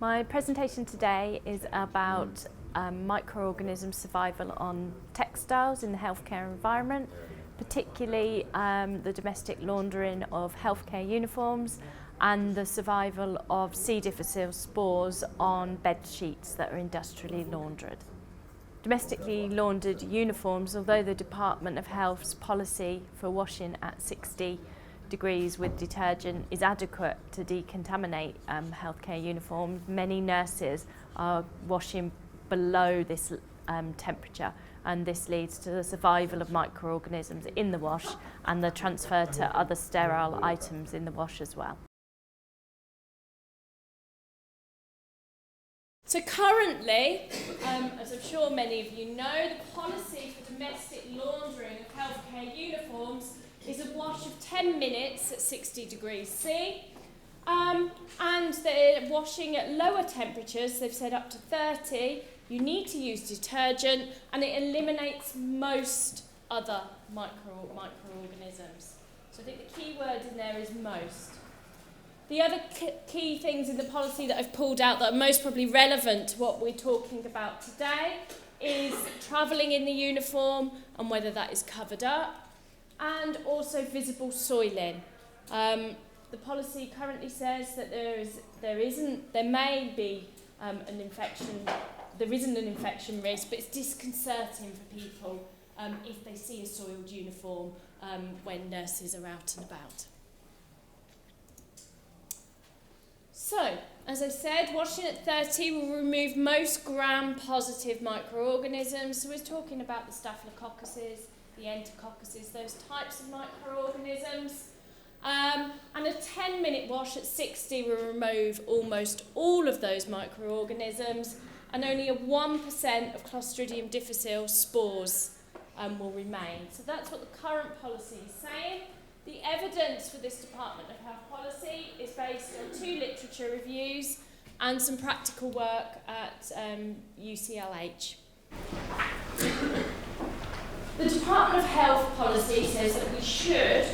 My presentation today is about microorganism survival on textiles in the healthcare environment, particularly the domestic laundering of healthcare uniforms and the survival of C. difficile spores on bed sheets that are industrially laundered. Domestically laundered uniforms, although the Department of Health's policy for washing at 60 degrees with detergent is adequate to decontaminate healthcare uniforms, many nurses are washing below this temperature, and this leads to the survival of microorganisms in the wash and the transfer to other sterile items in the wash as well. So currently, as I'm sure many of you know, the policy for domestic laundering of healthcare uniforms is a wash of 10 minutes at 60 degrees C, and they're washing at lower temperatures. They've said up to 30. You need to use detergent, and it eliminates most other microorganisms. So I think the key word in there is most. The other key things in the policy that I've pulled out that are most probably relevant to what we're talking about today is travelling in the uniform and whether that is covered up, and also visible soiling. The policy currently says that there isn't an infection risk, but it's disconcerting for people if they see a soiled uniform when nurses are out and about. So, as I said, washing at 30 will remove most gram-positive microorganisms. So we're talking about the staphylococcuses, the entococcuses, those types of microorganisms. And a 10-minute wash at 60 will remove almost all of those microorganisms, and only a 1% of Clostridium difficile spores will remain. So that's what the current policy is saying. The evidence for this Department of Health policy is based on 2 literature reviews and some practical work at UCLH. The Department of Health policy says that we should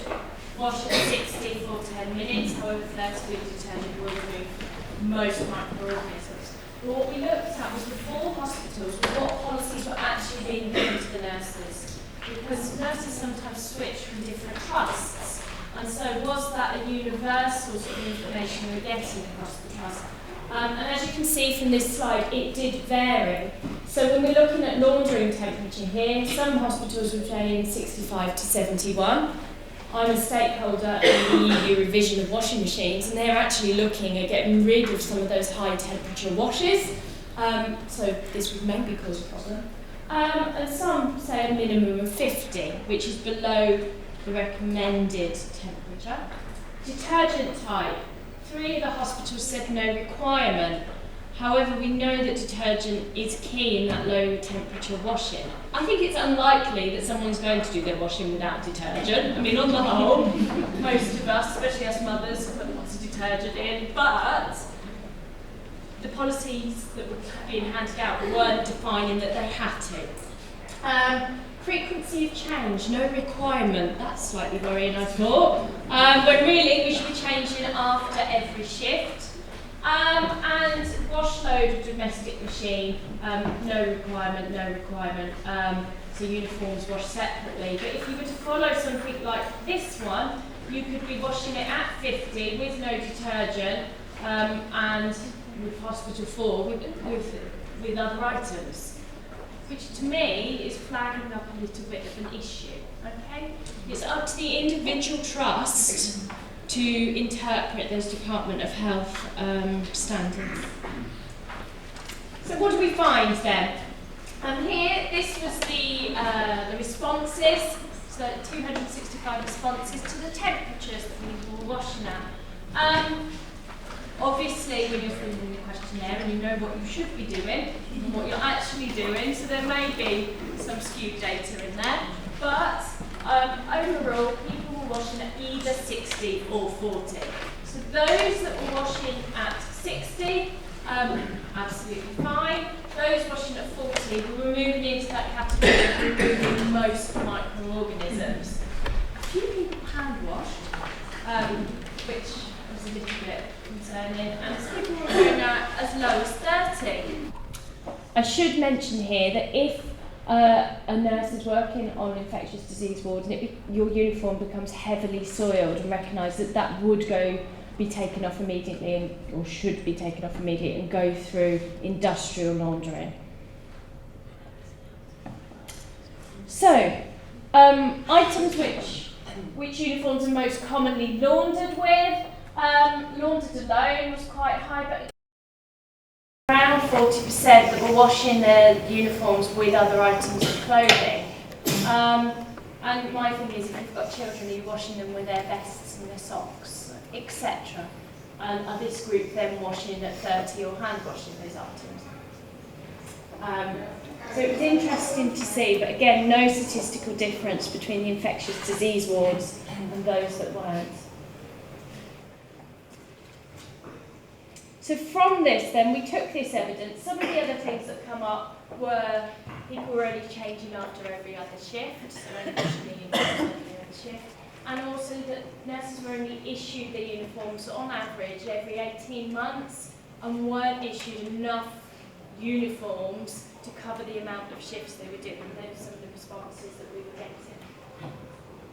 wash at 60 for 10 minutes, however 30 with detergent will remove most microorganisms. But what we looked at was the 4 hospitals, what policies were actually being given to the nurses. Because nurses sometimes switch from different trusts. And so was that a universal sort of information we were getting across the trust? And as you can see from this slide, it did vary. So when we're looking at laundering temperature here, some hospitals were saying 65 to 71. I'm a stakeholder in the EU revision of washing machines, and they're actually looking at getting rid of some of those high temperature washes. So this would maybe cause a problem. And some say a minimum of 50, which is below the recommended temperature. Detergent type. 3 of the hospitals said no requirement. However, we know that detergent is key in that low temperature washing. I think it's unlikely that someone's going to do their washing without detergent. I mean, on the whole, most of us, especially us mothers, put lots of detergent in, but the policies that were being handed out weren't defining that they had to. Frequency of change, no requirement. That's slightly worrying, I thought. When really we should be changing after every shift. And wash load of domestic machine, no requirement. So uniforms wash separately. But if you were to follow something like this one, you could be washing it at 50 with no detergent and with hospital 4 with other items, which to me is flagging up a little bit of an issue. Okay, it's up to the individual trust to interpret those Department of Health standards. So what do we find then? Here, this was the responses, so 265 responses to the temperatures that we were washing at. Obviously, when you're filling the questionnaire and you know what you should be doing and what you're actually doing, so there may be some skewed data in there, but overall, people were washing at either 60 or 40. So those that were washing at 60, absolutely fine. Those washing at 40, we were moving into that category of removing most microorganisms. A few people hand washed, which was a little bit concerning, and some people were going at as low as 30. I should mention here that if a nurse is working on infectious disease wards and your uniform becomes heavily soiled, and recognise that that would be taken off immediately, or should be taken off immediately, and go through industrial laundering. So, items which uniforms are most commonly laundered with. Laundered alone was quite high, but around 40% that were washing their uniforms with other items of clothing. And my thing is, if you've got children, are you washing them with their vests and their socks, etc.? And are this group then washing at 30 or hand washing those items? So it was interesting to see, but again, no statistical difference between the infectious disease wards and those that weren't. So from this then, we took this evidence. Some of the other things that come up were people were only changing after every other shift, so only washing the uniforms every other shift. And also that nurses were only issued the uniforms on average every 18 months and weren't issued enough uniforms to cover the amount of shifts they were doing. Those were some of the responses that we were getting.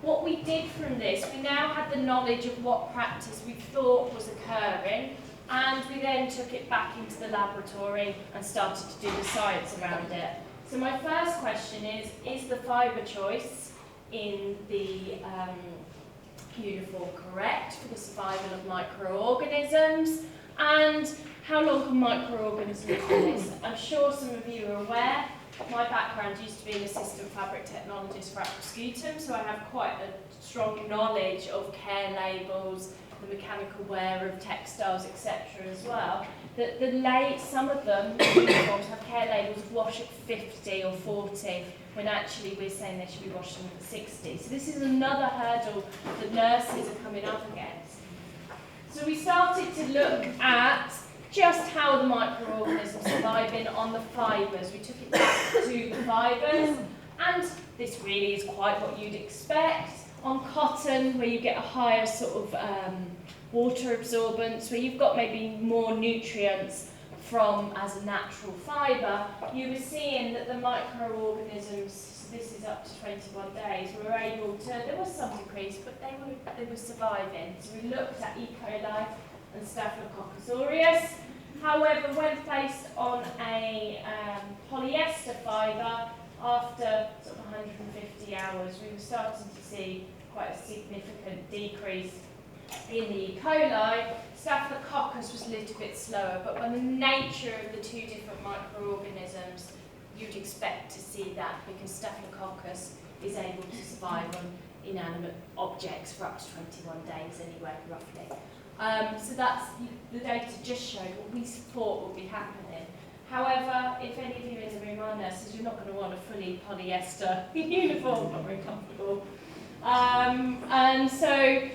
What we did from this, we now had the knowledge of what practice we thought was occurring, and we then took it back into the laboratory and started to do the science around it. So my first question is the fibre choice in the uniform correct for the survival of microorganisms? And how long can microorganisms live? I'm sure some of you are aware, my background used to be an assistant fabric technologist for Aquascutum, so I have quite a strong knowledge of care labels, the mechanical wear of textiles, etc. as well. Some of them, uniforms, have care labels of wash at 50 or 40, when actually we're saying they should be washed at 60. So this is another hurdle that nurses are coming up against. So we started to look at just how the microorganisms are surviving on the fibres. We took it back to the fibres, and this really is quite what you'd expect. On cotton, where you get a higher sort of water absorbance, where you've got maybe more nutrients from as a natural fibre, you were seeing that the microorganisms, so this is up to 21 days, were able to, there was some decrease, but they were surviving. So we looked at E. coli and Staphylococcus aureus. However, when placed on a polyester fibre, after sort of 150 hours, we were starting to see quite a significant decrease in the E. coli. Staphylococcus was a little bit slower, but by the nature of the two different microorganisms, you'd expect to see that because Staphylococcus is able to survive on inanimate objects for up to 21 days anyway, roughly. So that's the data just showed what we thought would be happening. However, if any of you in the room are nurses, you're not going to want a fully polyester uniform, not very comfortable. And so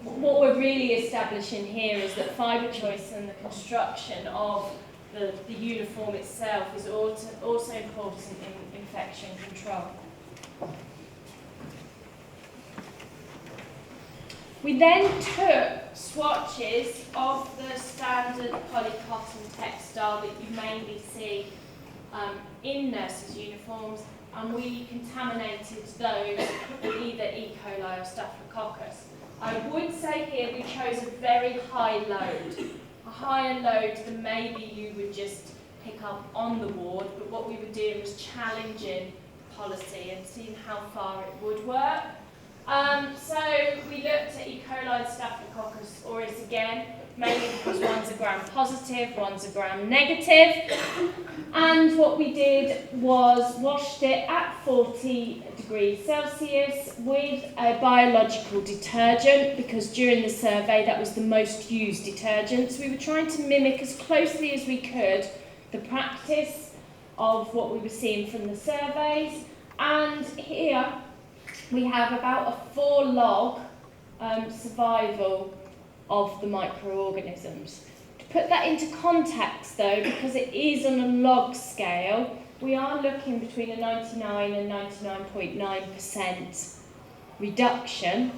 what we're really establishing here is that fibre choice and the construction of the uniform itself is also important in infection control. We then took swatches of the standard polycotton textile that you mainly see in nurses' uniforms, and we contaminated those with either E. coli or Staphylococcus. I would say here we chose a very high load, a higher load than maybe you would just pick up on the ward, but what we were doing was challenging policy and seeing how far it would work. So we looked at E. coli and Staphylococcus aureus again, mainly because one's a gram positive, one's a gram negative. And what we did was washed it at 40 degrees Celsius with a biological detergent, because during the survey that was the most used detergent. So we were trying to mimic as closely as we could the practice of what we were seeing from the surveys. And here we have about a 4-log survival of the microorganisms. To put that into context though, because it is on a log scale, we are looking between a 99 and 99.9% reduction,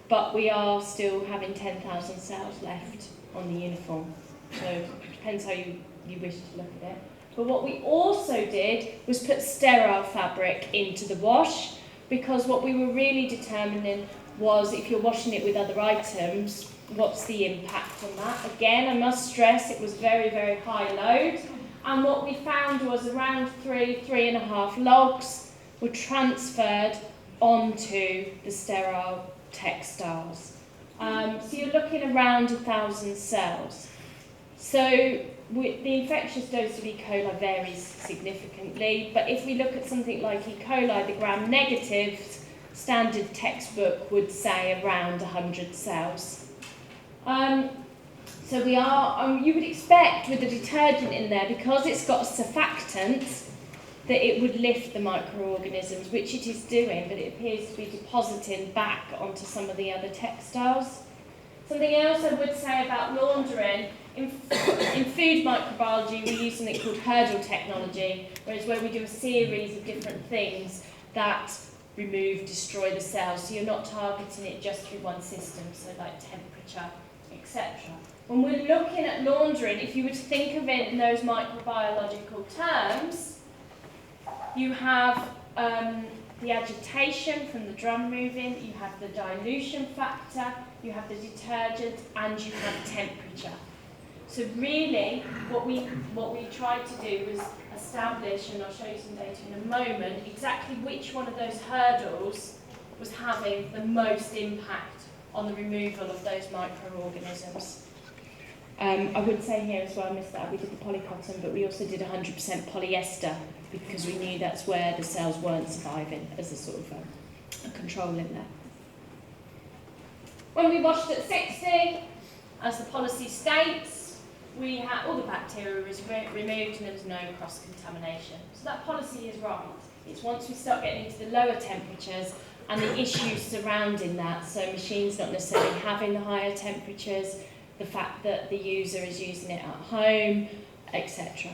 but we are still having 10,000 cells left on the uniform. So it depends how you wish to look at it. But what we also did was put sterile fabric into the wash, because what we were really determining was if you're washing it with other items, what's the impact on that? Again, I must stress it was very, very high load. And what we found was around 3.5 logs were transferred onto the sterile textiles. So you're looking around 1,000 cells. So the infectious dose of E. coli varies significantly, but if we look at something like E. coli, the gram-negatives, standard textbook would say around 100 cells. So we are, you would expect with the detergent in there, because it's got a surfactant, that it would lift the microorganisms, which it is doing, but it appears to be depositing back onto some of the other textiles. Something else I would say about laundering, in food microbiology we use something called hurdle technology, whereas where we do a series of different things that remove, destroy the cells, so you're not targeting it just through one system, so like temperature, etc. When we're looking at laundering, if you were to think of it in those microbiological terms, you have the agitation from the drum moving, you have the dilution factor, you have the detergent, and you have temperature. So really, what we tried to do was establish, and I'll show you some data in a moment, exactly which one of those hurdles was having the most impact on the removal of those microorganisms. I would say here as well, I missed that, we did the polycotton, but we also did 100% polyester, because we knew that's where the cells weren't surviving as a sort of a control in there. When we washed at 60, as the policy states, we had all the bacteria was removed and there was no cross-contamination. So that policy is right. It's once we start getting into the lower temperatures and the issues surrounding that, so machines not necessarily having the higher temperatures, the fact that the user is using it at home, etc.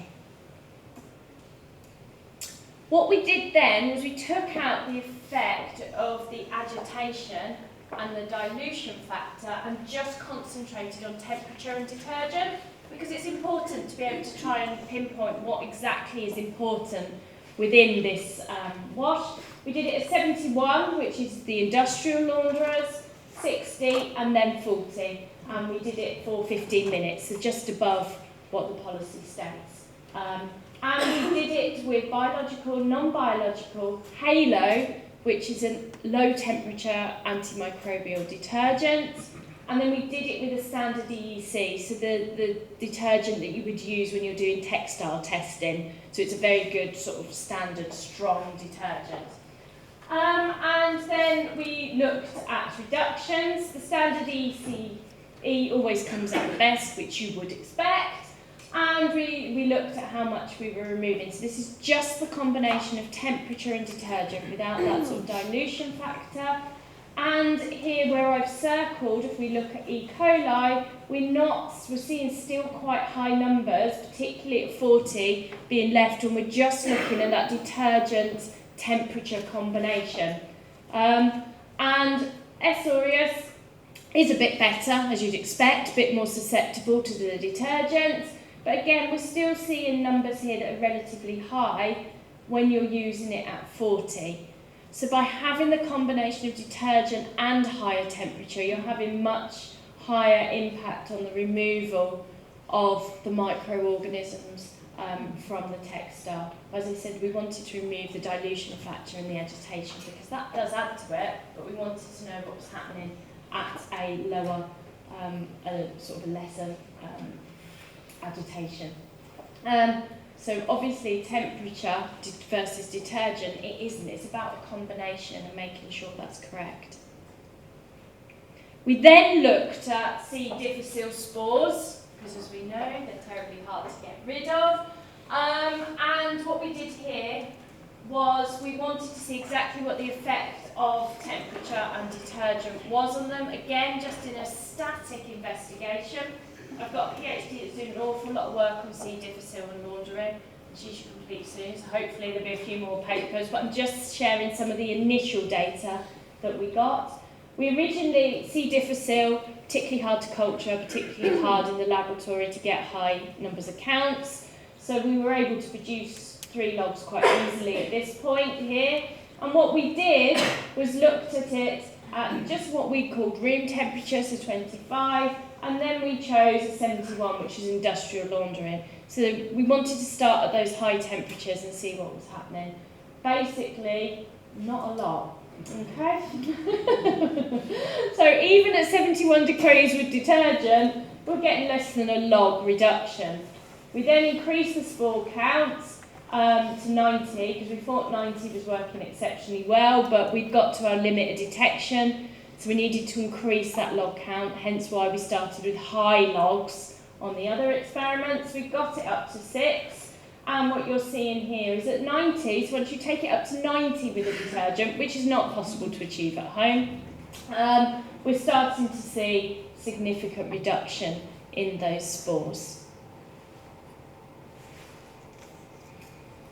What we did then was we took out the effect of the agitation and the dilution factor and just concentrated on temperature and detergent, because it's important to be able to try and pinpoint what exactly is important within this wash. We did it at 71, which is the industrial launderers, 60 and then 40, and we did it for 15 minutes, so just above what the policy states. And we did it with biological, non-biological, Halo, which is a low temperature antimicrobial detergent. And then we did it with a standard EEC, so the detergent that you would use when you're doing textile testing. So it's a very good sort of standard strong detergent. And then we looked at reductions. The standard EEC always comes out the best, which you would expect. And we looked at how much we were removing. So this is just the combination of temperature and detergent without that sort of dilution factor. And here where I've circled, if we look at E. coli, we're seeing still quite high numbers, particularly at 40 being left, and we're just looking at that detergent temperature combination. And S. aureus is a bit better, as you'd expect, a bit more susceptible to the detergents. But again, we're still seeing numbers here that are relatively high when you're using it at 40. So by having the combination of detergent and higher temperature, you're having much higher impact on the removal of the microorganisms from the textile. As I said, we wanted to remove the dilution factor and the agitation, because that does add to it, but we wanted to know what was happening at a lower, sort of a lesser agitation. So obviously temperature versus detergent, it isn't. It's about the combination and making sure that's correct. We then looked at C. difficile spores, because as we know, they're terribly hard to get rid of. And what we did here was we wanted to see exactly what the effect of temperature and detergent was on them. Again, just in a static investigation. I've got a PhD that's doing an awful lot of work on C. difficile and laundering, and she should complete soon, so hopefully there'll be a few more papers, but I'm just sharing some of the initial data that we got. We originally, C. difficile, particularly hard to culture, particularly hard in the laboratory to get high numbers of counts. So we were able to produce 3 logs quite easily at this point here. And what we did was looked at it at just what we called room temperature, so 25, and then we chose a 71, which is industrial laundering. So we wanted to start at those high temperatures and see what was happening. Basically, not a lot. Okay? So even at 71 degrees with detergent, we're getting less than a log reduction. We then increased the spore counts to 90, because we thought 90 was working exceptionally well, but we'd got to our limit of detection, so we needed to increase that log count, hence why we started with high logs on the other experiments. We got it up to 6, and what you're seeing here is at 90, so once you take it up to 90 with a detergent, which is not possible to achieve at home, we're starting to see significant reduction in those spores.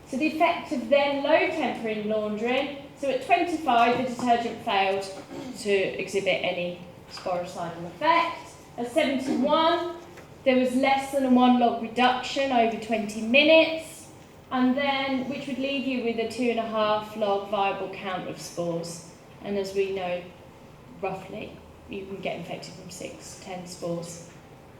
So the effect of then low temperature laundering, so at 25 the detergent failed to exhibit any sporicidal effect. At 71 there was less than a 1 log reduction over 20 minutes, and then which would leave you with a 2.5 log viable count of spores. And as we know, roughly you can get infected from 6 to 10 spores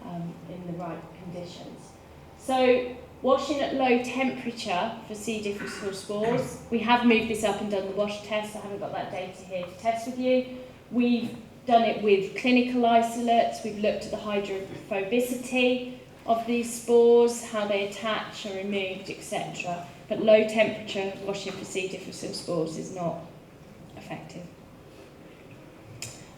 in the right conditions. So washing at low temperature for C. difficile spores, we have moved this up and done the wash test. I haven't got that data here to test with you. We've done it with clinical isolates. We've looked at the hydrophobicity of these spores, how they attach, are removed, etc. But low temperature washing for C. difficile spores is not effective.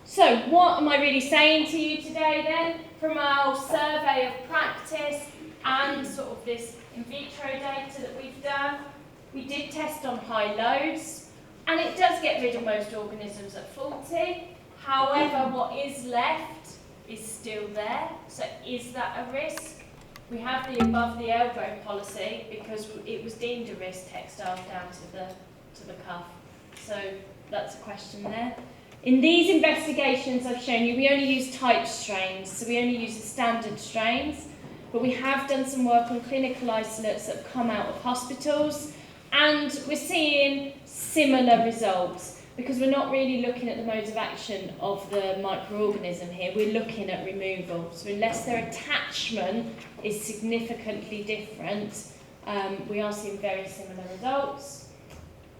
So what am I really saying to you today then? From our survey of practice and sort of this in vitro data that we've done, we did test on high loads, and it does get rid of most organisms at 40. However, what is left is still there. So is that a risk? We have the above the elbow policy because it was deemed a risk, textiles down to the cuff. So that's a question there. In these investigations I've shown you, we only use type strains, so we only use the standard strains. But we have done some work on clinical isolates that have come out of hospitals, and we're seeing similar results because we're not really looking at the modes of action of the microorganism here, we're looking at removal. So unless their attachment is significantly different, we are seeing very similar results.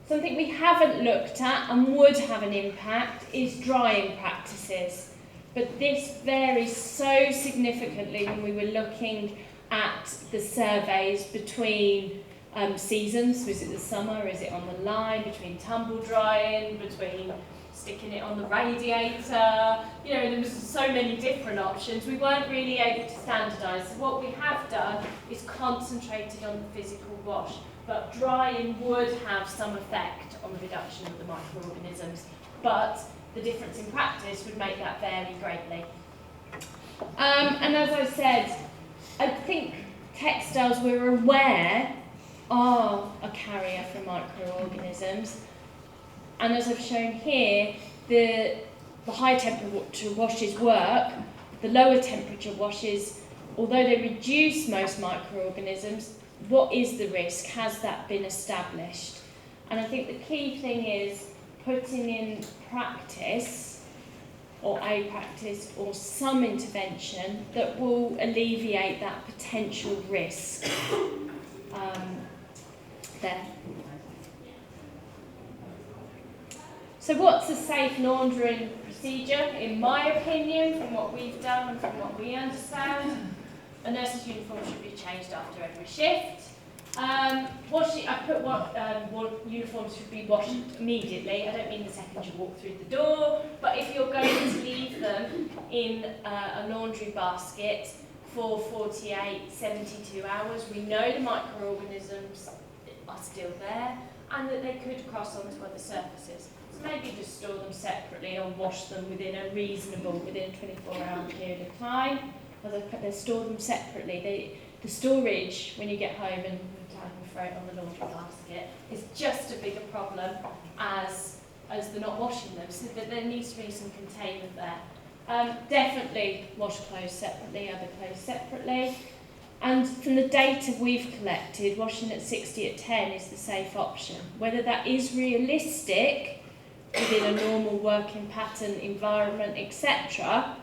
Something we haven't looked at and would have an impact is drying practices. But this varies so significantly when we were looking at the surveys between seasons. Was it the summer? Is it on the line? Between tumble drying? Between sticking it on the radiator? You know, there was so many different options. We weren't really able to standardise. So what we have done is concentrated on the physical wash. But drying would have some effect on the reduction of the microorganisms. But the difference in practice would make that vary greatly. And as I said, I think textiles, we're aware, are a carrier for microorganisms. And as I've shown here, the high temperature washes work. The lower temperature washes, although they reduce most microorganisms, what is the risk? Has that been established? And I think the key thing is putting in practice, or a practice, or some intervention that will alleviate that potential risk there. So what's a safe laundering procedure? In my opinion, from what we've done and from what we understand, a nurse's uniform should be changed after every shift. Uniforms should be washed immediately. I don't mean the second you walk through the door, but if you're going to leave them in a laundry basket for 48, 72 hours, we know the microorganisms are still there and that they could cross onto other surfaces. So maybe just store them separately or wash them within a 24-hour period of time. They store them separately. The storage, when you get home and throw it on the laundry basket, is just as big a problem as as they're not washing them, so that there needs to be some containment there. Definitely wash clothes separately, other clothes separately. And from the data we've collected, washing at 60 at 10 is the safe option. Whether that is realistic within a normal working pattern, environment, etc.,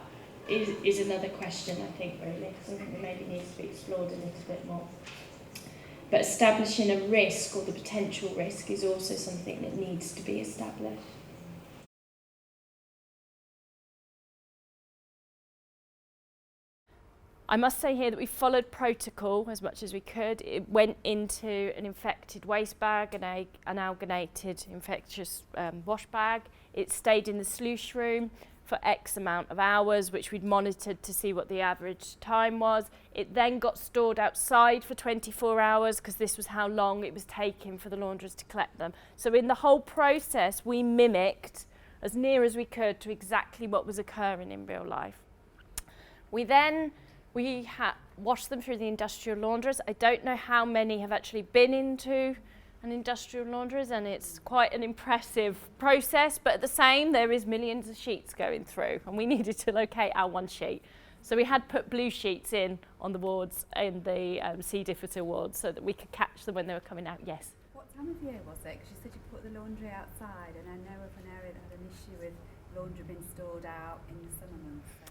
is another question, I think, really. Something that maybe needs to be explored a little bit more. But establishing a risk, or the potential risk, is also something that needs to be established. I must say here that we followed protocol as much as we could. It went into an infected waste bag and an alginated infectious wash bag. It stayed in the sluice room for X amount of hours, which we'd monitored to see what the average time was. It then got stored outside for 24 hours because this was how long it was taking for the laundress to collect them. So in the whole process, we mimicked as near as we could to exactly what was occurring in real life. We washed them through the industrial laundress. I don't know how many have actually been into an industrial laundress, and it's quite an impressive process, but at the same, there is millions of sheets going through, and we needed to locate our one sheet. So we had put blue sheets in on the wards, in the C. difficile wards, so that we could catch them when they were coming out. Yes? What time of year was it? Because you said you put the laundry outside, and I know of an area that had an issue with laundry being stored out in the summer months. So.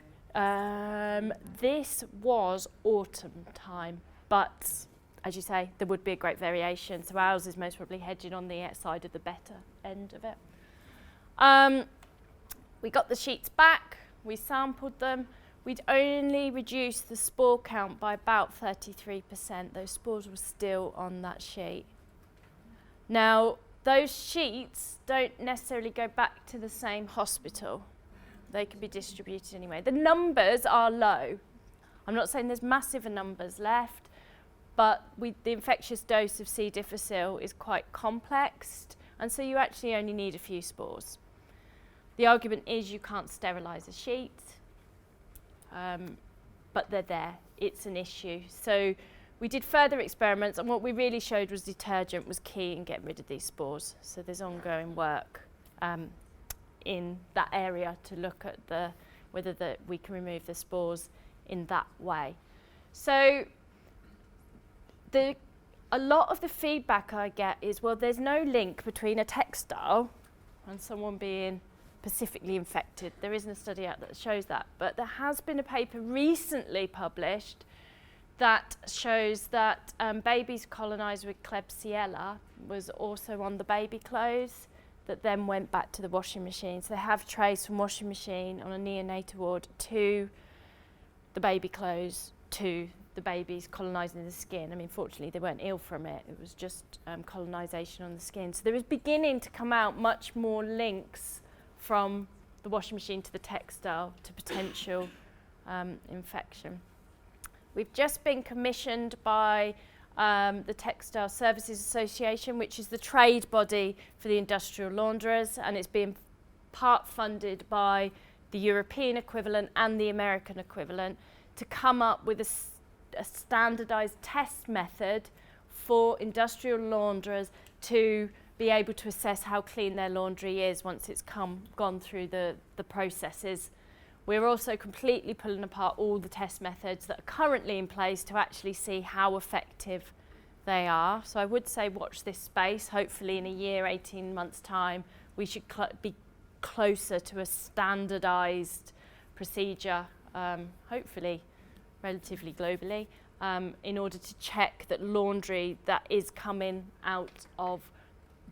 This was autumn time, but as you say, there would be a great variation. So ours is most probably hedging on the side of the better end of it. We got the sheets back, we sampled them. We'd only reduced the spore count by about 33%. Those spores were still on that sheet. Now, those sheets don't necessarily go back to the same hospital. They can be distributed anyway. The numbers are low. I'm not saying there's massive numbers left, but the infectious dose of C. difficile is quite complex, and so you actually only need a few spores. The argument is you can't sterilise a sheet, but they're there. It's an issue. So we did further experiments, and what we really showed was detergent was key in getting rid of these spores. So there's ongoing work in that area to look at whether we can remove the spores in that way. So a lot of the feedback I get is, well, there's no link between a textile and someone being specifically infected. There isn't a study out that shows that, but there has been a paper recently published that shows that babies colonised with Klebsiella was also on the baby clothes that then went back to the washing machine. So they have traced from washing machine on a neonatal ward to the baby clothes to the babies colonising the skin. I mean, fortunately, they weren't ill from it. It was just colonisation on the skin. So there is beginning to come out much more links from the washing machine to the textile to potential infection. We've just been commissioned by the Textile Services Association, which is the trade body for the industrial launderers, and it's being part funded by the European equivalent and the American equivalent to come up with a standardised test method for industrial launderers to be able to assess how clean their laundry is once it's gone through the processes. We're also completely pulling apart all the test methods that are currently in place to actually see how effective they are. So I would say watch this space. Hopefully in a year, 18 months time, we should be closer to a standardised procedure, hopefully relatively globally, in order to check that laundry that is coming out of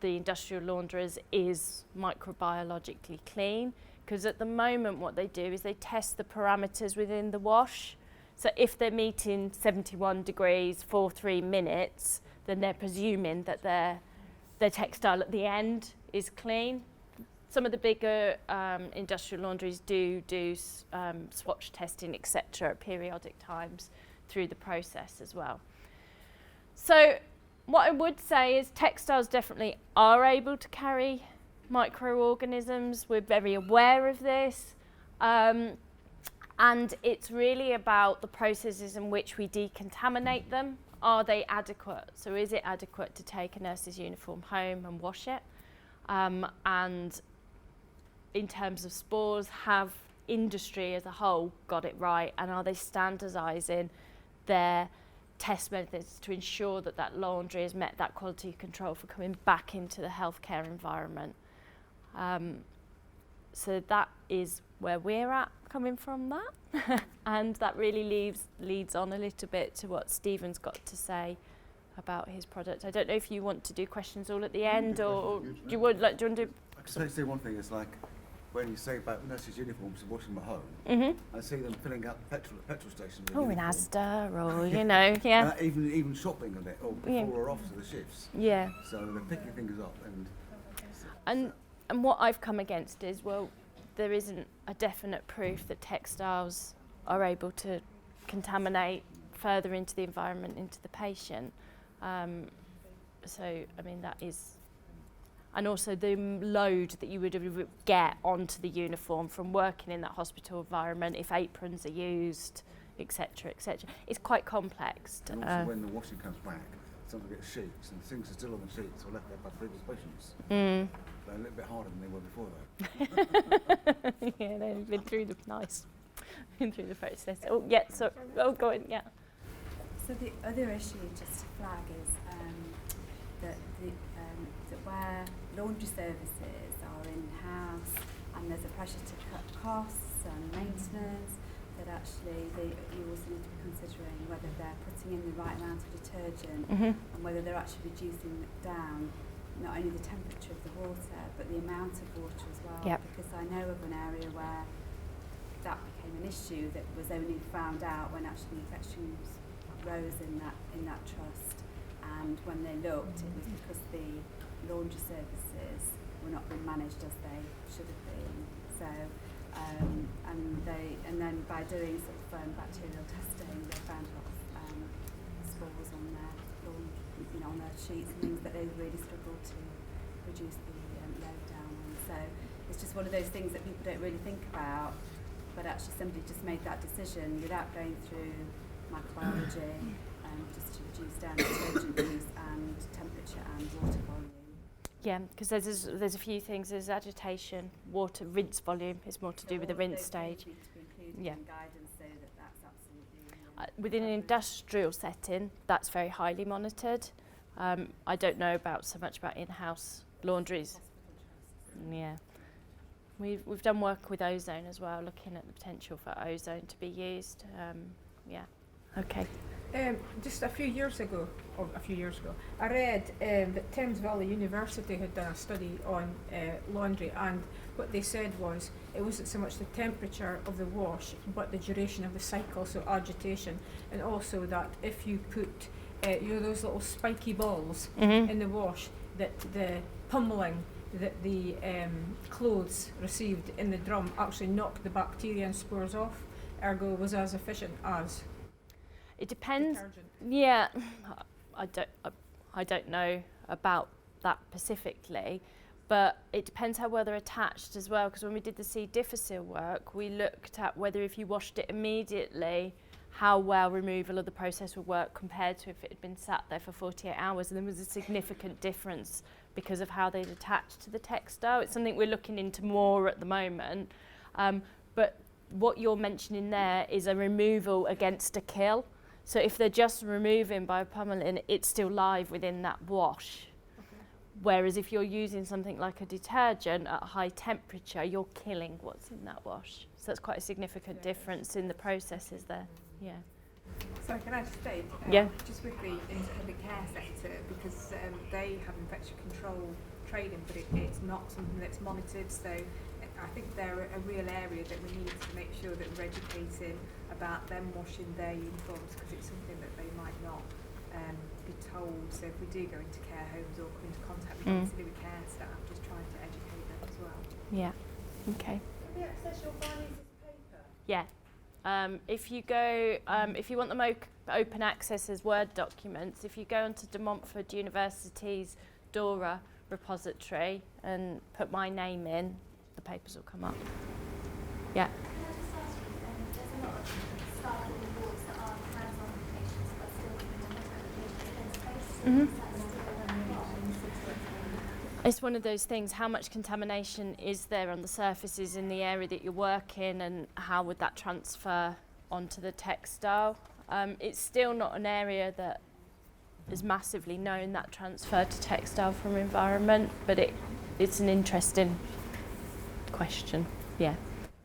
the industrial launderers is microbiologically clean. Because at the moment what they do is they test the parameters within the wash. So if they're meeting 71 degrees for 3 minutes, then they're presuming that their textile at the end is clean. Some of the bigger industrial laundries do swatch testing, etc., at periodic times through the process as well. So what I would say is textiles definitely are able to carry microorganisms. We're very aware of this, and it's really about the processes in which we decontaminate them. Are they adequate? So is it adequate to take a nurse's uniform home and wash it? And in terms of spores, have industry as a whole got it right, and are they standardising their test methods to ensure that that laundry has met that quality control for coming back into the healthcare environment. So that is where we're at coming from that. And that really leads on a little bit to what Stephen's got to say about his product. I don't know if you want to do questions all at the end, or do you want to do... I can say one thing, is like when you say about nurses' uniforms and washing them at home, I see them filling up petrol stations. Oh, in Asda, or, you know, yeah. Even shopping a bit, or before or after the shifts. Yeah. So they're picking things up. And what I've come against is, well, there isn't a definite proof that textiles are able to contaminate further into the environment, into the patient. So, I mean, that is... And also the load that you would get onto the uniform from working in that hospital environment, if aprons are used, etc., etc. It's quite complex. And also when the washing comes back, sometimes get sheets, and things are still on the sheets or left there by previous patients. They're a little bit harder than they were before, though. Yeah, they've been through the been through the process. Oh, yeah, so, go on, yeah. So the other issue just to flag is that where laundry services are in-house and there's a pressure to cut costs and maintenance, that actually you also need to be considering whether they're putting in the right amount of detergent and whether they're actually reducing down not only the temperature of the water but the amount of water as well. Yep. Because I know of an area where that became an issue that was only found out when actually infections rose in that trust, and when they looked it was because the laundry services were not being managed as they should have been. So, and then by doing sort of bacterial testing, they found a lot of spores on their laundry, on their sheets and things that they really struggled to reduce the load down on. So it's just one of those things that people don't really think about, but actually somebody just made that decision without going through microbiology, just to reduce down detergent use and temperature and water volume. Yeah, because there's a few things. There's agitation, water, rinse volume is more to do with the rinse stage. Yeah. Guidance, so that's absolutely. Within an industrial setting, that's very highly monitored. I don't know so much about in-house laundries. Yeah. We've done work with ozone as well, looking at the potential for ozone to be used. Yeah. Okay. Just a few years ago, I read that Thames Valley University had done a study on laundry, and what they said was it wasn't so much the temperature of the wash but the duration of the cycle, so agitation, and also that if you put those little spiky balls in the wash, that the pummeling that the clothes received in the drum actually knocked the bacteria and spores off, ergo was as efficient as it depends. detergent. Yeah, I don't know about that specifically, but it depends how well they're attached as well, because when we did the C. difficile work, we looked at whether if you washed it immediately, how well removal of the process would work compared to if it had been sat there for 48 hours, and there was a significant difference because of how they'd attached to the textile. It's something we're looking into more at the moment, but what you're mentioning there is a removal against a kill. So if they're just removing by pummeling, it's still live within that wash. Okay. Whereas if you're using something like a detergent at a high temperature, you're killing what's in that wash. So that's quite a significant difference in the processes there. Yeah. So can I just say, just with the independent care sector, because they have infection control training, but it's not something that's monitored. So I think they're a real area that we need to make sure that we're educating about them washing their uniforms, because it's something that they might not be told. So if we do go into care homes or come into contact with to do with care staff, just trying to educate them as well. Yeah. Okay. Can we access your findings as paper? Yeah. If you go, if you want them open access as Word documents, if you go onto De Montfort University's DORA repository and put my name in, the papers will come up. Yeah. Can I just ask you, there's a lot of staff on the wards that are hands-on with patients but still coming to the patient's space. Mhm. Is that still It's one of those things, how much contamination is there on the surfaces in the area that you're working, and how would that transfer onto the textile? It's still not an area that is massively known, that transfer to textile from environment, but it's an interesting question, yeah.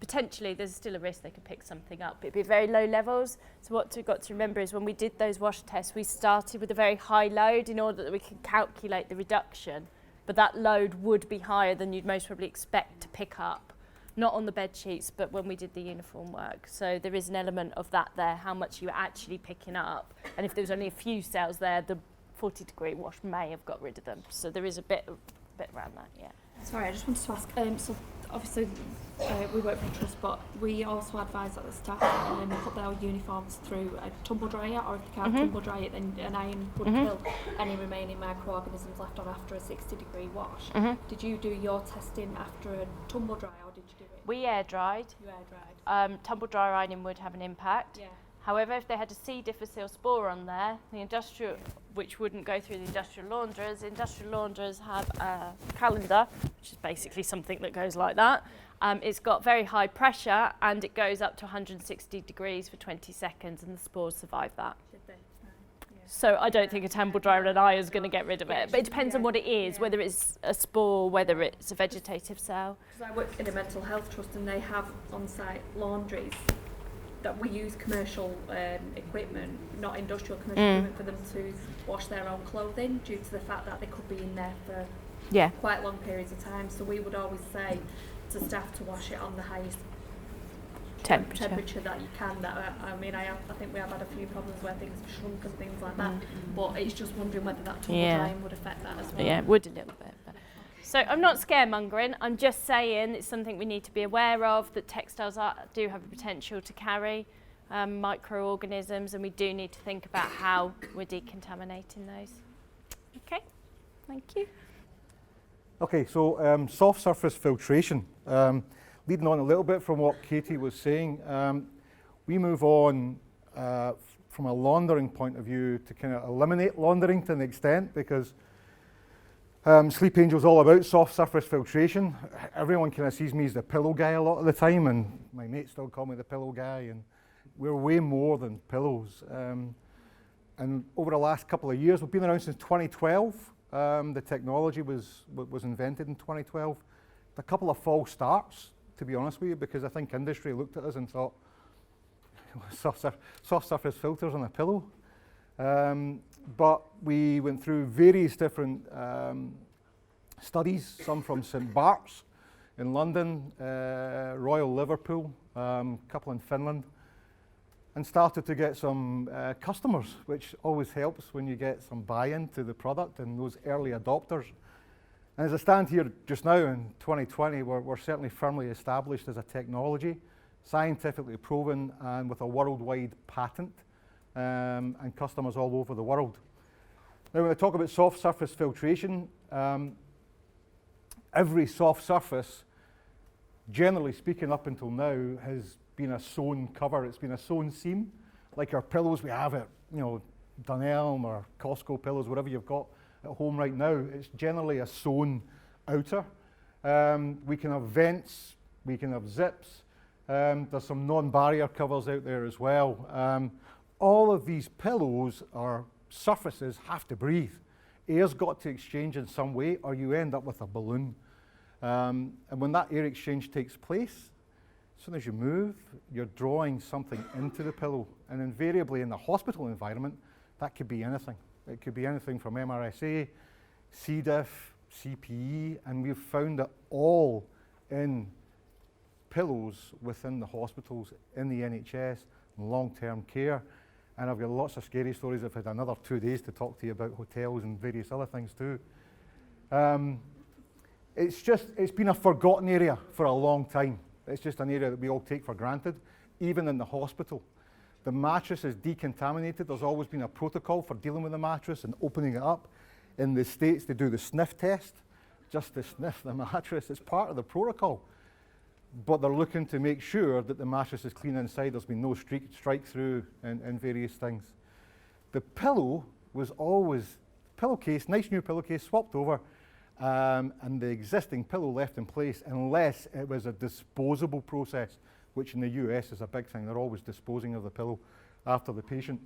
Potentially there's still a risk they could pick something up. It'd be very low levels. So what we've got to remember is when we did those wash tests, we started with a very high load in order that we could calculate the reduction. But that load would be higher than you'd most probably expect to pick up, not on the bed sheets, but when we did the uniform work. So there is an element of that there, how much you're actually picking up. And if there was only a few cells there, the 40-degree wash may have got rid of them. So there is a bit around that, yeah. Sorry, I just wanted to ask, so obviously we work for Mattress, but we also advise that the staff put their uniforms through a tumble dryer, or if they can't tumble dry it, then an iron would kill any remaining microorganisms left on after a 60-degree wash. Did you do your testing after a tumble dry, or did you do it? We air dried. You air dried. Tumble dry ironing would have an impact. Yeah. However, if they had a C. difficile spore on there, the industrial, which wouldn't go through the industrial launderers have a calendar, which is basically something that goes like that. It's got very high pressure and it goes up to 160 degrees for 20 seconds and the spores survive that. Should they? Yeah. So I don't think a tumble dryer and an iron is going to get rid of it, but it depends on what it is, whether it's a spore, whether it's a vegetative cell. Because I work in a mental health trust and they have on-site laundries that we use commercial equipment, not industrial commercial equipment, for them to wash their own clothing due to the fact that they could be in there for quite long periods of time. So we would always say to staff to wash it on the highest temperature that you can. I think we have had a few problems where things have shrunk and things like that, but it's just wondering whether that tumble drying would affect that as well. Yeah, it would a little bit. So I'm not scaremongering, I'm just saying it's something we need to be aware of, that textiles do have a potential to carry microorganisms, and we do need to think about how we're decontaminating those. Okay, thank you. Okay, so soft surface filtration. Leading on a little bit from what Katie was saying, we move on from a laundering point of view to kind of eliminate laundering to an extent, because Sleep Angel's all about soft surface filtration. Everyone kind of sees me as the pillow guy a lot of the time, and my mates still call me the pillow guy, and we're way more than pillows. And over the last couple of years, we've been around since 2012. The technology was invented in 2012. A couple of false starts, to be honest with you, because I think industry looked at us and thought, soft surface filters on a pillow. But we went through various different studies, some from St Bart's in London, Royal Liverpool, a couple in Finland, and started to get some customers, which always helps when you get some buy-in to the product and those early adopters. And as I stand here just now in 2020, we're certainly firmly established as a technology, scientifically proven and with a worldwide patent. And customers all over the world. Now, when I talk about soft surface filtration, every soft surface, generally speaking up until now, has been a sewn cover. It's been a sewn seam, like our pillows we have at, Dunelm or Costco pillows, whatever you've got at home right now. It's generally a sewn outer. We can have vents, we can have zips. There's some non-barrier covers out there as well. All of these pillows or surfaces have to breathe. Air's got to exchange in some way, or you end up with a balloon. And when that air exchange takes place, as soon as you move, you're drawing something into the pillow. And invariably in the hospital environment, that could be anything. It could be anything from MRSA, C. diff, CPE, and we've found it all in pillows within the hospitals, in the NHS, long-term care. And I've got lots of scary stories. I've had another 2 days to talk to you about hotels and various other things too. It's been a forgotten area for a long time. It's just an area that we all take for granted, even in the hospital. The mattress is decontaminated. There's always been a protocol for dealing with the mattress and opening it up. In the States, they do the sniff test, just to sniff the mattress. It's part of the protocol. But they're looking to make sure that the mattress is clean inside. There's been no strike through and various things. The pillow was always pillowcase, nice new pillowcase, swapped over. and the existing pillow left in place unless it was a disposable process, which in the US is a big thing. They're always disposing of the pillow after the patient.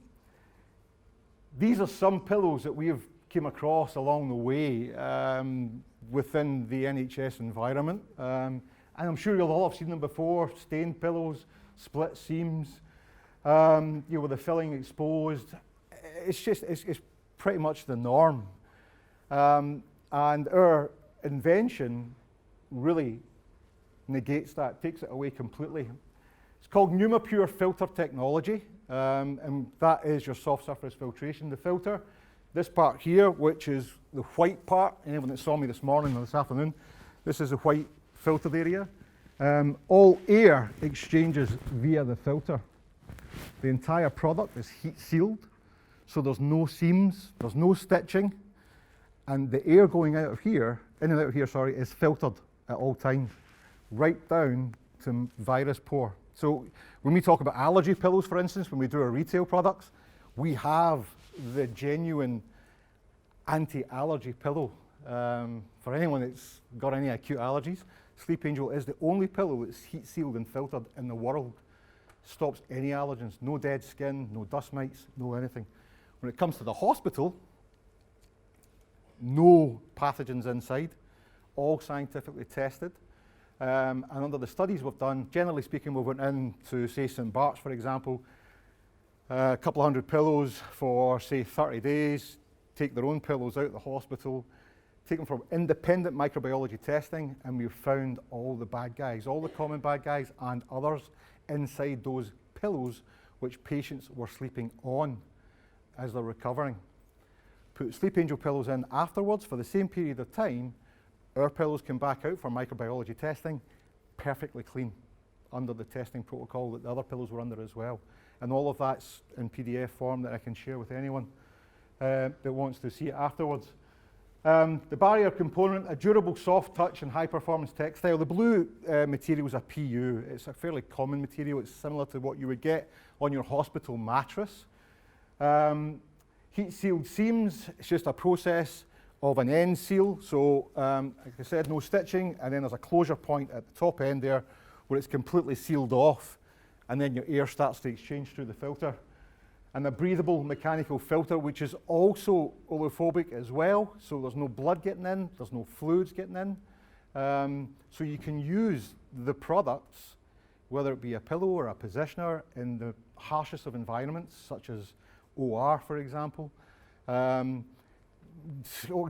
These are some pillows that we have came across along the way within the NHS environment. And I'm sure you'll all have seen them before: stained pillows, split seams, with the filling exposed. It's pretty much the norm. And our invention really negates that, takes it away completely. It's called PneumaPure filter technology, and that is your soft surface filtration. The filter, this part here, which is the white part, anyone that saw me this morning or this afternoon, this is the white filtered area. All air exchanges via the filter. The entire product is heat sealed, so there's no seams, there's no stitching, and the air going out of here, in and out of here, sorry, is filtered at all times, right down to virus pore. So when we talk about allergy pillows, for instance, when we do our retail products, we have the genuine anti-allergy pillow. For anyone that's got any acute allergies, Sleep Angel is the only pillow that's heat sealed and filtered in the world. Stops any allergens, no dead skin, no dust mites, no anything. When it comes to the hospital, no pathogens inside, all scientifically tested. And under the studies we've done, generally speaking, we went into, say, St. Bart's, for example, a couple of hundred pillows for, say, 30 days, take their own pillows out of the hospital, take them for independent microbiology testing, and we've found all the bad guys, all the common bad guys and others inside those pillows which patients were sleeping on as they're recovering. Put Sleep Angel pillows in afterwards for the same period of time. Our pillows come back out for microbiology testing, perfectly clean, under the testing protocol that the other pillows were under as well. And all of that's in PDF form that I can share with anyone that wants to see it afterwards. The barrier component, a durable soft touch and high performance textile. The blue material is a PU. It's a fairly common material. It's similar to what you would get on your hospital mattress. Heat sealed seams, it's just a process of an end seal. So like I said, no stitching, and then there's a closure point at the top end there where it's completely sealed off, and then your air starts to exchange through the filter. And a breathable mechanical filter, which is also oleophobic as well, so there's no blood getting in, there's no fluids getting in. So you can use the products, whether it be a pillow or a positioner, in the harshest of environments, such as OR, for example. So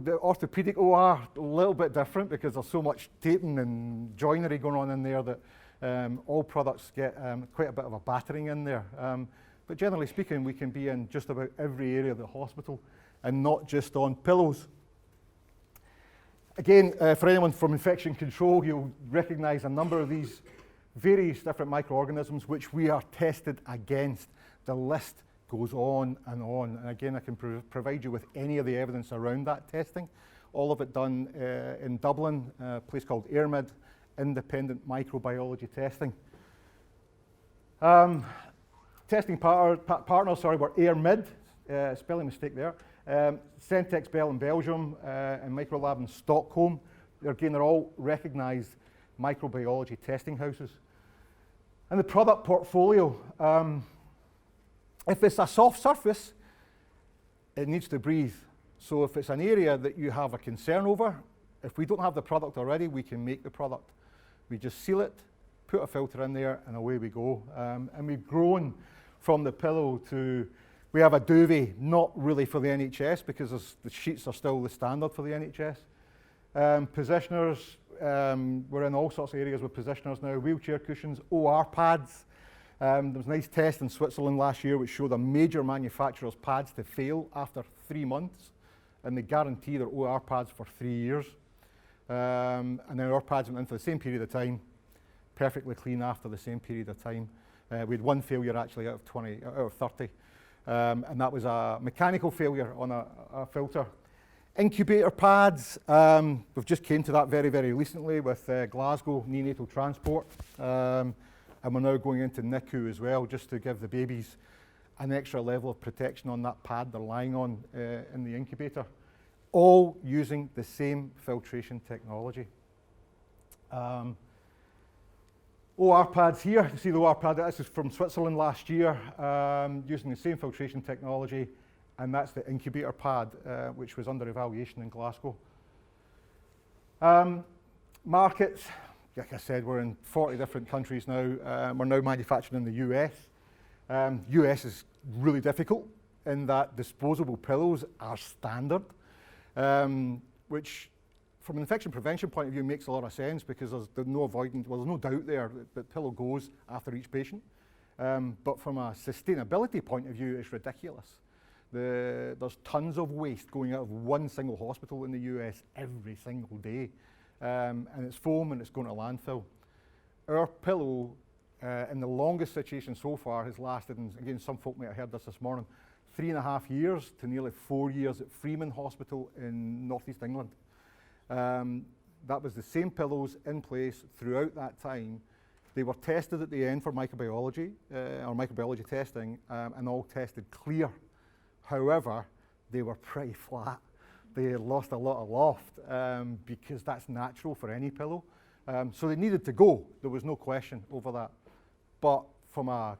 the orthopedic OR, a little bit different because there's so much taping and joinery going on in there that all products get quite a bit of a battering in there. But generally speaking, we can be in just about every area of the hospital and not just on pillows. Again, for anyone from infection control, you'll recognize a number of these various different microorganisms which we are tested against. The list goes on. And again, I can provide you with any of the evidence around that testing. All of it done in Dublin, a place called AirMed, independent microbiology testing. Testing partners were AirMed, spelling mistake there. Centex Bell in Belgium and Microlab in Stockholm. Again, they're all recognized microbiology testing houses. And the product portfolio, if it's a soft surface, it needs to breathe. So if it's an area that you have a concern over, if we don't have the product already, we can make the product. We just seal it, put a filter in there, and away we go. And we've grown from the pillow to, we have a duvet, not really for the NHS because the sheets are still the standard for the NHS. Positioners, we're in all sorts of areas with positioners now, wheelchair cushions, OR pads. There was a nice test in Switzerland last year which showed a major manufacturer's pads to fail after 3 months, and they guarantee their OR pads for 3 years. And then our pads went in for the same period of time, perfectly clean after the same period of time. We had one failure actually out of 30, and that was a mechanical failure on a filter. Incubator pads, we've just came to that very, very recently with Glasgow neonatal transport, and we're now going into NICU as well, just to give the babies an extra level of protection on that pad they're lying on in the incubator. all using the same filtration technology. OR pads here, you can see the OR pad, this is from Switzerland last year, using the same filtration technology, and that's the incubator pad, which was under evaluation in Glasgow. Markets, like I said, we're in 40 different countries now. We're now manufacturing in the US. US is really difficult in that disposable pillows are standard, which from an infection prevention point of view makes a lot of sense because there's no avoidance, well, there's no doubt there that pillow goes after each patient. But from a sustainability point of view, it's ridiculous. There's tons of waste going out of one single hospital in the US every single day. And it's foam and it's going to landfill. Our pillow, in the longest situation so far, has lasted, and again, some folk might have heard this morning, 3.5 years to nearly 4 years at Freeman Hospital in northeast England. That was the same pillows in place throughout that time. They were tested at the end for microbiology, or microbiology testing, and all tested clear. However, they were pretty flat. They lost a lot of loft because that's natural for any pillow. So they needed to go. There was no question over that. But from a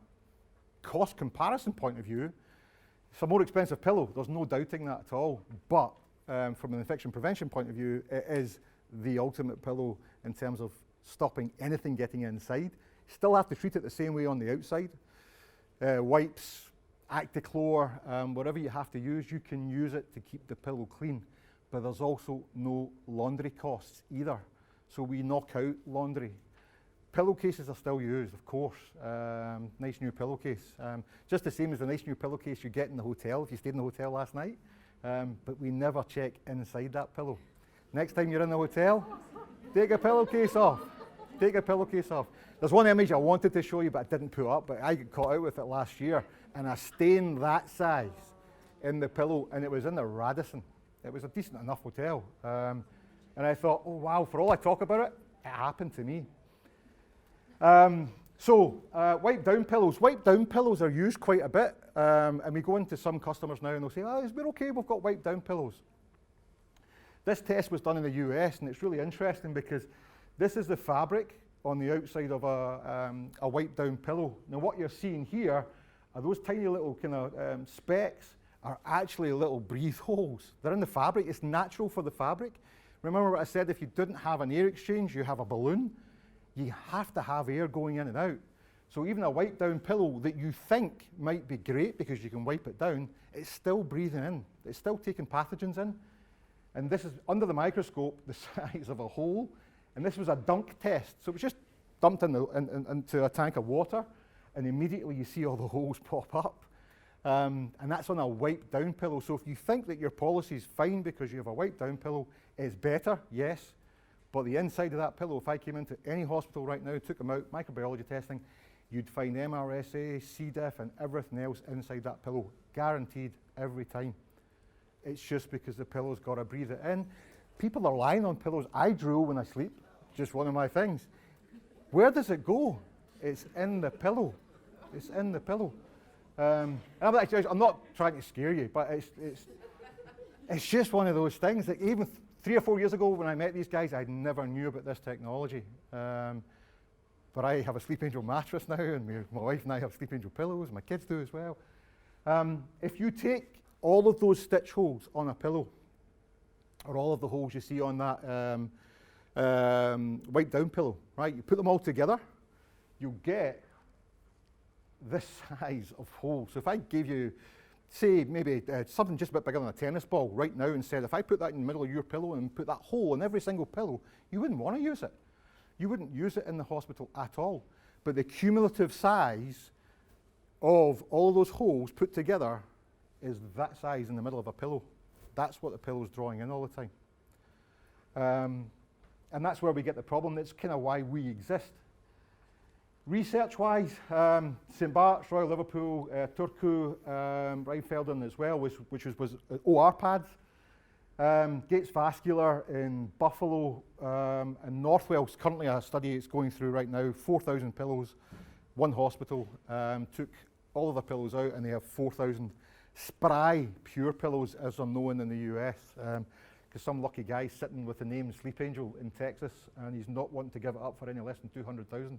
cost comparison point of view, it's a more expensive pillow. There's no doubting that at all. But from an infection prevention point of view, it is the ultimate pillow in terms of stopping anything getting inside. Still have to treat it the same way on the outside. Wipes, Actichlor, whatever you have to use, you can use it to keep the pillow clean. But there's also no laundry costs either. So we knock out laundry. Pillowcases are still used, of course. Nice new pillowcase. Just the same as the nice new pillowcase you get in the hotel if you stayed in the hotel last night. But we never check inside that pillow. Next time you're in the hotel, take a pillowcase off. Take a pillowcase off. There's one image I wanted to show you, but I didn't put up, but I got caught out with it last year, and I stained that size in the pillow, and it was in the Radisson. It was a decent enough hotel. And I thought, oh wow, for all I talk about it, it happened to me. Wipe down pillows. Wipe down pillows are used quite a bit, and we go into some customers now and they'll say, oh, we're okay, we've got wipe down pillows. This test was done in the US, and it's really interesting because this is the fabric on the outside of a wipe down pillow. Now what you're seeing here are those tiny little kind of specks are actually little breathe holes. They're in the fabric. It's natural for the fabric. Remember what I said, if you didn't have an air exchange, you have a balloon. You have to have air going in and out. So even a wipe down pillow that you think might be great because you can wipe it down, it's still breathing in. It's still taking pathogens in. And this is under the microscope the size of a hole. And this was a dunk test. So it was just dumped into a tank of water, and immediately you see all the holes pop up. And that's on a wipe down pillow. So if you think that your policy is fine because you have a wipe down pillow, it's better, yes. But the inside of that pillow, if I came into any hospital right now, took them out, microbiology testing, you'd find MRSA, C. diff, and everything else inside that pillow, guaranteed every time. It's just because the pillow's got to breathe it in. People are lying on pillows. I drool when I sleep, just one of my things. Where does it go? It's in the pillow. It's in the pillow. I'm not trying to scare you, but it's just one of those things that even 3 or 4 years ago when I met these guys, I never knew about this technology. But I have a Sleep Angel mattress now, and my wife and I have Sleep Angel pillows, and my kids do as well. If you take all of those stitch holes on a pillow, or all of the holes you see on that wipe down pillow, right? You put them all together, you'll get this size of hole. So if I gave you, say, maybe something just a bit bigger than a tennis ball right now and said, if I put that in the middle of your pillow and put that hole in every single pillow, you wouldn't want to use it. You wouldn't use it in the hospital at all. But the cumulative size of all those holes put together is that size in the middle of a pillow. That's what the pillow's drawing in all the time. And that's where we get the problem. That's kind of why we exist. Research-wise, St. Bart's, Royal Liverpool, Turku, Rheinfelden as well, which was OR pads. Gates Vascular in Buffalo and Northwell, currently a study it's going through right now, 4,000 pillows, one hospital, took all of the pillows out and they have 4,000 spry pure pillows as are known in the US. Because some lucky guy's sitting with the name Sleep Angel in Texas and he's not wanting to give it up for any less than 200,000.